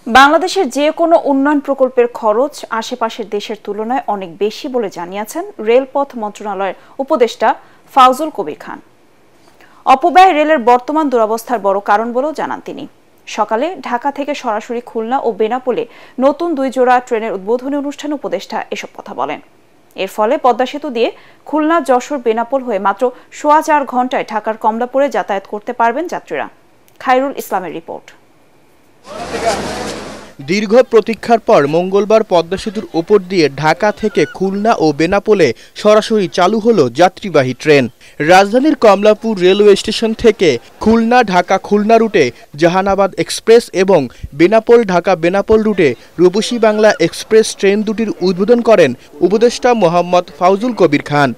বাংলাদেশের যে কোনো উন্নয়ন প্রকল্পের খরচ আশেপাশের দেশের তুলনায় অনেক বেশি বলে জানিয়েছেন রেলপথ মন্ত্রণালয়ের উপদেষ্টা ফাউজুল কবির খান। অপব্যয় রেলের বর্তমান দুরবস্থার বড় কারণ বলেও জানান তিনি। সকালে ঢাকা থেকে সরাসরি খুলনা ও বেনাপোলে নতুন 2 জোড়া ট্রেনের উদ্বোধনী অনুষ্ঠানে উপদেষ্টা এসব কথা বলেন। এর ফলে পদ্মা সেতু দিয়ে খুলনা, যশোর, বেনাপোল হয়ে মাত্র 4.25 ঘন্টায় ঢাকার কমলাপুরে যাতায়াত করতে পারবেন যাত্রীরা। খায়রুল ইসলামের রিপোর্ট। দীর্ঘ প্রতীক্ষার পর মঙ্গলবার পদ্মা সেতুর ওপর দিয়ে ঢাকা থেকে খুলনা ও বেনাপোলে সরাসরি চালু হলো যাত্রীবাহী ট্রেন। রাজধানীর কমলাপুর রেলওয়ে স্টেশন থেকে খুলনা ঢাকা খুলনা রুটে জাহানাবাদ এক্সপ্রেস এবং বেনাপোল ঢাকা বেনাপোল রুটে রূপসী বাংলা এক্সপ্রেস ট্রেন দুটির উদ্বোধন করেন উপদেষ্টা মোহাম্মদ ফাউজুল কবির খান।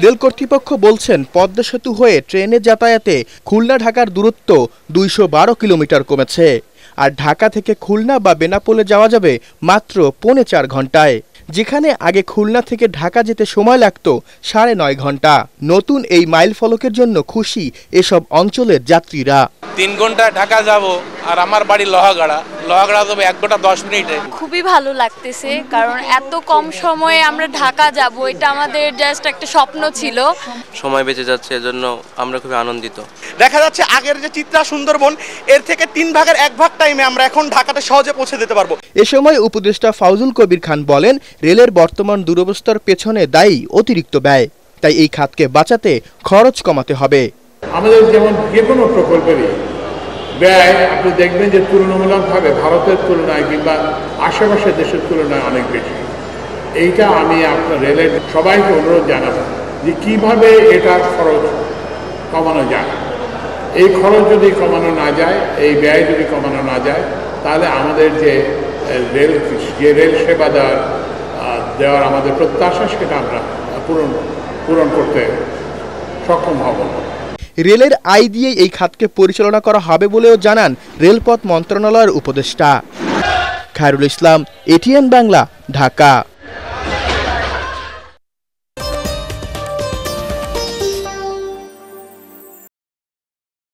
রেল কর্তৃপক্ষ বলছেন, পদ্মা সেতু হয়ে ট্রেনে যাতায়াতে খুলনা ঢাকার দূরত্ব 212 কিলোমিটার কমেছে, আর ঢাকা থেকে খুলনা বা বেনাপোলে যাওয়া যাবে মাত্র 4.25 ঘন্টায়, যেখানে আগে খুলনা থেকে ঢাকা যেতে সময় লাগত 9.5 ঘন্টা। নতুন এই মাইল ফলকের জন্য খুশি এসব অঞ্চলের যাত্রীরা। 3 ঘন্টায় ঢাকা যাব, আর আমার বাড়ি লোহাগাড়া যাবে 1 ঘন্টা 10 মিনিটে। খুবই ভালো লাগতেছে, কারণ এত কম সময়ে আমরা ঢাকা যাব, এটা আমাদের জাস্ট একটা স্বপ্ন ছিল। সময় বেঁচে যাচ্ছে, এজন্য আমরা খুবই আনন্দিত। দেখা যাচ্ছে আগের যে চিত্রা সুন্দরবন, এর থেকে 3 ভাগের 1 ভাগ টাইমে আমরা এখন ঢাকাতে সহজে পৌঁছে দিতে পারবো। এ সময় উপদেষ্টা ফাউজুল কবির খান বলেন, রেলের বর্তমান দুরবস্থার পেছনে দায়ী অতিরিক্ত ব্যয়, তাই এই খাতকে বাঁচাতে খরচ কমাতে হবে। আমাদের যেমন যে কোনো প্রকল্পেরই ব্যয় আপনি দেখবেন যে তুলনামূলকভাবে ভারতের তুলনায় কিংবা আশেপাশের দেশের তুলনায় অনেক বেশি। এইটা আমি আপনার রেলের সবাইকে অনুরোধ জানাবো যে কীভাবে এটার খরচ কমানো যায়। এই খরচ যদি কমানো না যায়, এই ব্যয় যদি কমানো না যায়, তাহলে আমাদের যে রেল সেবা দেওয়ার আমাদের প্রত্যাশা, সেটা আমরা পূরণ করতে সক্ষম হব। রেলের আয় দিয়ে এই খাতকে পরিচালনা করা হবে বলেও জানান রেলপথ মন্ত্রণালয়ের উপদেষ্টা। খায়রুল ইসলাম, এটিএন বাংলা, ঢাকা।